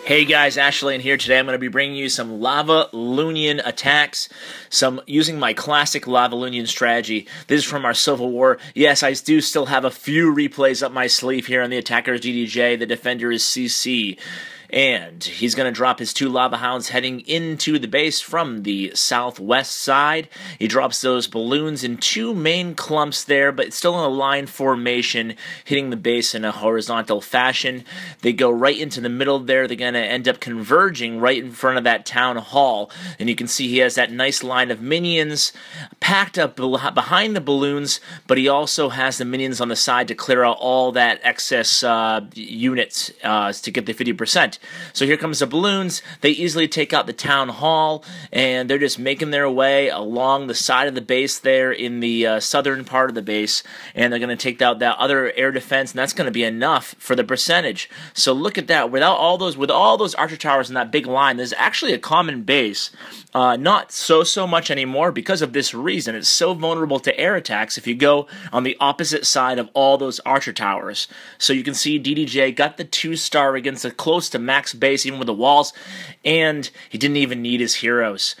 Hey guys, Ashley, and here today I'm going to be bringing you some LavaLoonion attacks, using my classic LavaLoonion strategy. This is from our Civil War. Yes, I do still have a few replays up my sleeve here on the attacker is DDJ, the defender is CC. And he's going to drop his 2 lava hounds heading into the base from the southwest side. He drops those balloons in 2 main clumps there, but still in a line formation, hitting the base in a horizontal fashion. They go right into the middle there. They're going to end up converging right in front of that town hall. And you can see he has that nice line of minions packed up behind the balloons, but he also has the minions on the side to clear out all that excess units to get the 50%. So here comes the balloons. They easily take out the town hall, and they're just making their way along the side of the base there in the southern part of the base, and they're going to take out that other air defense, and that's going to be enough for the percentage. So look at that. With all those archer towers in that big line, there's actually a common base. Not so much anymore because of this reason. It's so vulnerable to air attacks if you go on the opposite side of all those archer towers. So you can see DDJ got the 2-star against a close to max base, even with the walls, and he didn't even need his heroes.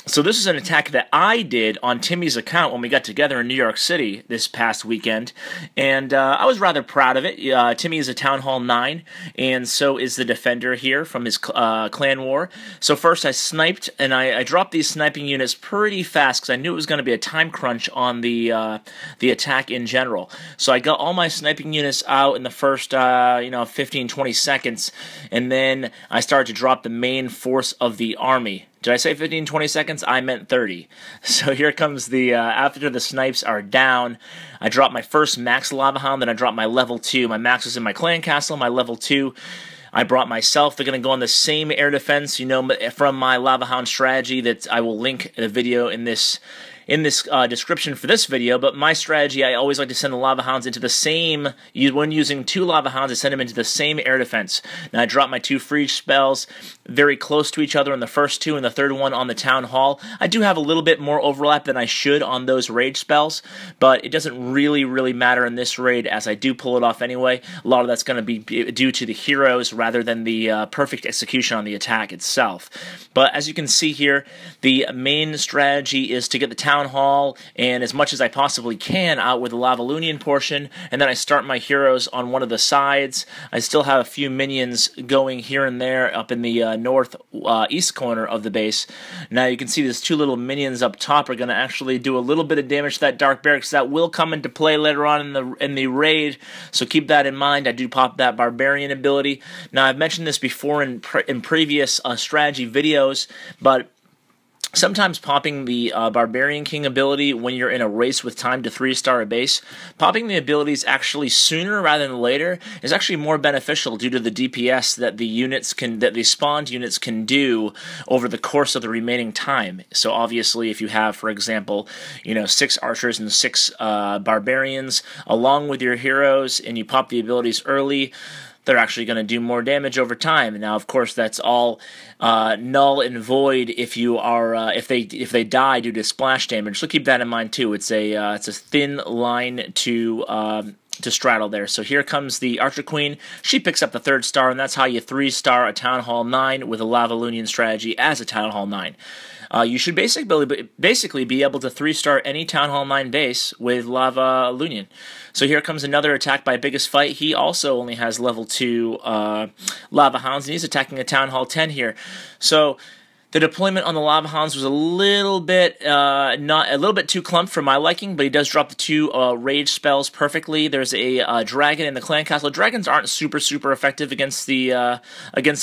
So this is an attack that I did on Timmy's account when we got together in New York City this past weekend, and I was rather proud of it. Timmy is a Town Hall 9, and so is the Defender here from his clan war. So first I sniped, and I dropped these sniping units pretty fast because I knew it was going to be a time crunch on the attack in general. So I got all my sniping units out in the first 15-20 seconds, and then I started to drop the main force of the army. Did I say 15-20 seconds? I meant 30. So here comes the, after the snipes are down, I drop my first max lava hound, then I drop my level 2. My max was in my clan castle, my level 2. I brought myself. They're going to go on the same air defense, from my lava hound strategy that I will link the video in this description for this video. But my strategy, I always like to send the lava hounds into the same, when using 2 lava hounds, I send them into the same air defense. Now I drop my 2 freeze spells very close to each other in the first 2 and the third one on the town hall. I do have a little bit more overlap than I should on those rage spells, but it doesn't really matter in this raid as I do pull it off anyway. A lot of that's going to be due to the heroes rather than the perfect execution on the attack itself. But as you can see here, the main strategy is to get the town hall and as much as I possibly can out with the LavaLoonion portion, and then I start my heroes on one of the sides. I still have a few minions going here and there up in the northeast corner of the base. Now you can see these 2 little minions up top are going to actually do a little bit of damage to that dark barracks. That will come into play later on in the raid, so keep that in mind. I do pop that barbarian ability. Now I've mentioned this before in previous strategy videos, but sometimes popping the Barbarian King ability when you're in a race with time to 3-star a base, popping the abilities actually sooner rather than later is actually more beneficial due to the DPS that the spawned units can do over the course of the remaining time. So obviously if you have, for example, 6 archers and 6 barbarians along with your heroes and you pop the abilities early, they're actually going to do more damage over time. Now, of course, that's all null and void if you are if they die due to splash damage. So keep that in mind too. It's a thin line to straddle there. So here comes the Archer Queen. She picks up the 3rd star, and that's how you 3-star a Town Hall 9 with a LavaLoonion strategy as a Town Hall 9. You should basically be able to 3-star any Town Hall 9 base with LavaLoonion. So here comes another attack by Biggest Fight. He also only has level 2 lava hounds, and he's attacking a Town Hall 10 here. So the deployment on the lava hounds was a little bit too clumped for my liking, but he does drop the 2 rage spells perfectly. There's a dragon in the clan castle. Dragons aren't super effective against the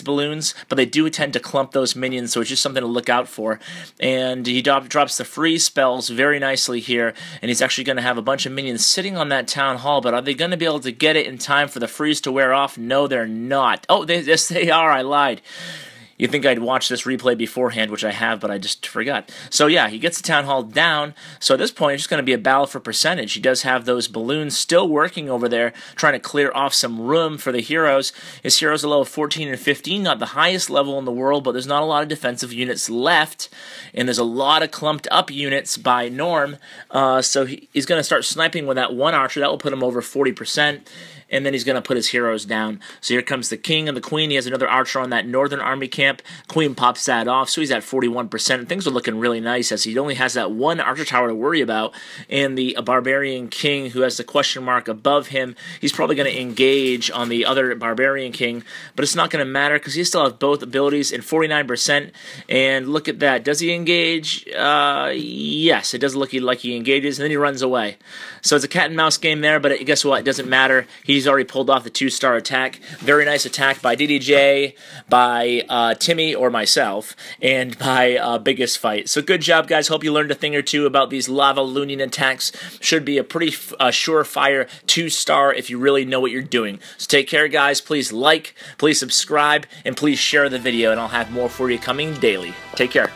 balloons, but they do tend to clump those minions, so it's just something to look out for. And he drops the freeze spells very nicely here, and he's actually going to have a bunch of minions sitting on that town hall. But are they going to be able to get it in time for the freeze to wear off? No, they're not. Oh, yes, they are. I lied. You'd think I'd watch this replay beforehand, which I have, but I just forgot. So yeah, he gets the Town Hall down. So at this point, it's just going to be a battle for percentage. He does have those balloons still working over there, trying to clear off some room for the heroes. His heroes are level 14 and 15, not the highest level in the world, but there's not a lot of defensive units left, and there's a lot of clumped up units by Norm. So he's going to start sniping with that 1 archer. That will put him over 40%. and then he's going to put his heroes down. So here comes the king and the queen. He has another archer on that northern army camp. Queen pops that off, so he's at 41%. Things are looking really nice as he only has that one archer tower to worry about, and the barbarian king who has the question mark above him, he's probably going to engage on the other barbarian king, but it's not going to matter because he still has both abilities in 49%. And look at that. Does he engage? Yes, it does look like he engages, and then he runs away. So it's a cat and mouse game there, but guess what? It doesn't matter. He's already pulled off the 2-star attack. Very nice attack by DDJ, by Timmy or myself, and by Biggest Fight. So good job, guys. Hope you learned a thing or two about these LavaLoonion attacks. Should be a pretty surefire 2-star if you really know what you're doing. So take care, guys. Please like, please subscribe, and please share the video, and I'll have more for you coming daily. Take care.